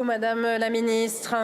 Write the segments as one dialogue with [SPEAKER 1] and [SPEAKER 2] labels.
[SPEAKER 1] Madame la ministre.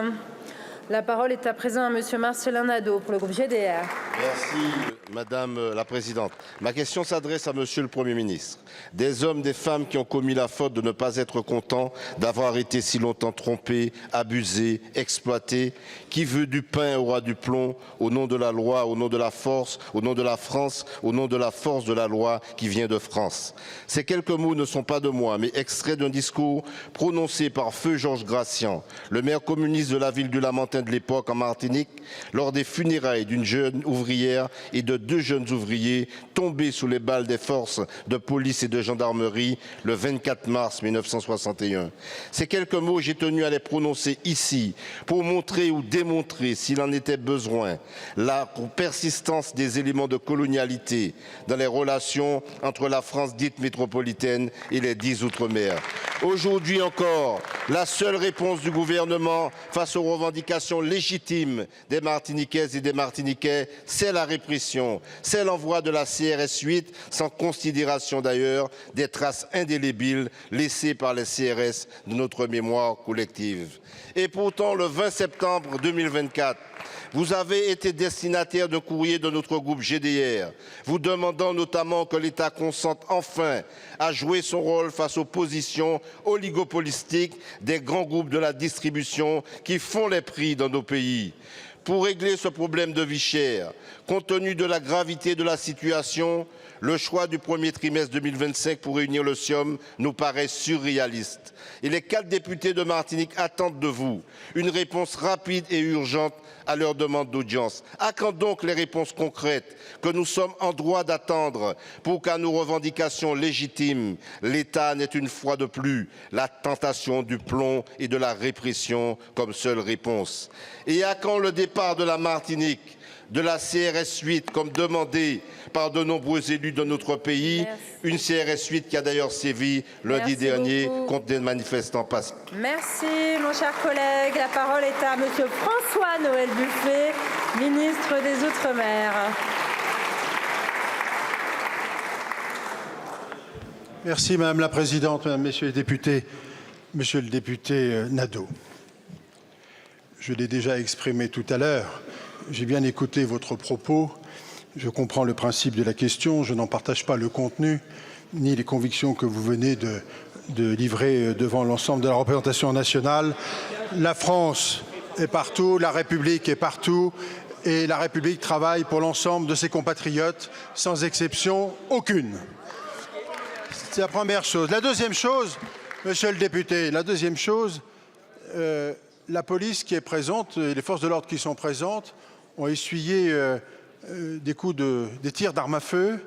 [SPEAKER 1] La parole est à présent à monsieur Marcelin Nadeau pour le groupe GDR.
[SPEAKER 2] Merci Madame la Présidente. Ma question s'adresse à Monsieur le Premier ministre. Des hommes, des femmes qui ont commis la faute de ne pas être contents d'avoir été si longtemps trompés, abusés, exploités. Qui veut du pain aura du plomb, au nom de la loi, au nom de la force, au nom de la France, au nom de la force de la loi qui vient de France. Ces quelques mots ne sont pas de moi, mais extraits d'un discours prononcé par feu Georges Gracian, le maire communiste de la ville du Lamentin de l'époque en Martinique, lors des funérailles d'une jeune ouvrière et de deux jeunes ouvriers tombés sous les balles des forces de police et de gendarmerie le 24 mars 1961. Ces quelques mots, j'ai tenu à les prononcer ici pour montrer ou démontrer, s'il en était besoin, la persistance des éléments de colonialité dans les relations entre la France dite métropolitaine et les 10 Outre-mer. Aujourd'hui encore, la seule réponse du gouvernement face aux revendications légitimes des Martiniquaises et des Martiniquais, c'est la répression, c'est l'envoi de la CRS 8, sans considération d'ailleurs des traces indélébiles laissées par les CRS de notre mémoire collective. Et pourtant, le 20 septembre 2024, vous avez été destinataire d'un courrier de notre groupe GDR, vous demandant notamment que l'État consente enfin à jouer son rôle face aux positions oligopolistiques des grands groupes de la distribution qui font les prix dans nos pays. Pour régler ce problème de vie chère, compte tenu de la gravité de la situation, le choix du premier trimestre 2025 pour réunir le SIOM nous paraît surréaliste. Et les 4 députés de Martinique attendent de vous une réponse rapide et urgente à leur demande d'audience. À quand donc les réponses concrètes que nous sommes en droit d'attendre pour qu'à nos revendications légitimes, l'État n'ait une fois de plus la tentation du plomb et de la répression comme seule réponse? Et à quand le départ de la Martinique de la CRS 8 comme demandé par de nombreux élus de notre pays?
[SPEAKER 1] Merci.
[SPEAKER 2] Une CRS 8 qui a d'ailleurs sévi lundi dernier contre des manifestants pacifiques.
[SPEAKER 1] Merci mon cher collègue. La parole est à monsieur François-Noël Buffet, ministre des Outre-mer.
[SPEAKER 3] Merci Madame la Présidente, Mesdames, Messieurs les députés, Monsieur le député Nadeau. Je l'ai déjà exprimé tout à l'heure. J'ai bien écouté votre propos. Je comprends le principe de la question. Je n'en partage pas le contenu ni les convictions que vous venez de livrer devant l'ensemble de la représentation nationale. La France est partout, la République est partout et la République travaille pour l'ensemble de ses compatriotes sans exception aucune. C'est la première chose. La deuxième chose, Monsieur le député, la police qui est présente et les forces de l'ordre qui sont présentes ont essuyé des tirs d'armes à feu.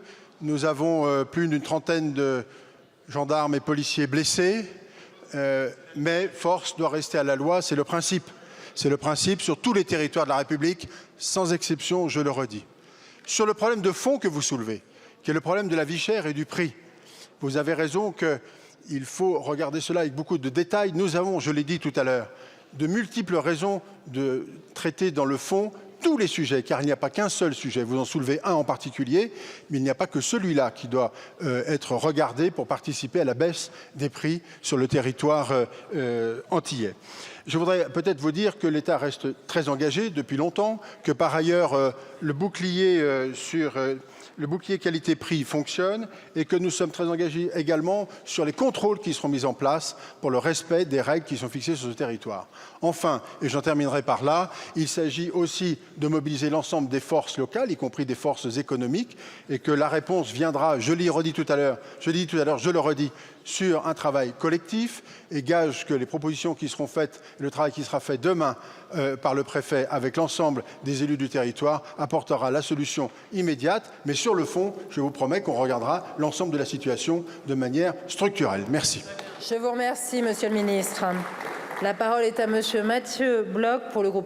[SPEAKER 3] Nous avons plus d'une trentaine de gendarmes et policiers blessés, mais force doit rester à la loi, c'est le principe. C'est le principe sur tous les territoires de la République, sans exception, je le redis. Sur le problème de fond que vous soulevez, qui est le problème de la vie chère et du prix, vous avez raison qu'il faut regarder cela avec beaucoup de détails. Nous avons, je l'ai dit tout à l'heure, de multiples raisons de traiter dans le fond tous les sujets, car il n'y a pas qu'un seul sujet. Vous en soulevez un en particulier, mais il n'y a pas que celui-là qui doit être regardé pour participer à la baisse des prix sur le territoire antillais. Je voudrais peut-être vous dire que l'État reste très engagé depuis longtemps, que par ailleurs le bouclier qualité-prix fonctionne et que nous sommes très engagés également sur les contrôles qui seront mis en place pour le respect des règles qui sont fixées sur ce territoire. Enfin, et j'en terminerai par là, il s'agit aussi de mobiliser l'ensemble des forces locales, y compris des forces économiques, et que la réponse viendra, je le redis, sur un travail collectif et gage que les propositions qui seront faites, le travail qui sera fait demain par le préfet avec l'ensemble des élus du territoire apportera la solution immédiate. Mais sur le fond, je vous promets qu'on regardera l'ensemble de la situation de manière structurelle. Merci.
[SPEAKER 1] Je vous remercie, monsieur le ministre. La parole est à monsieur Mathieu Bloch pour le groupe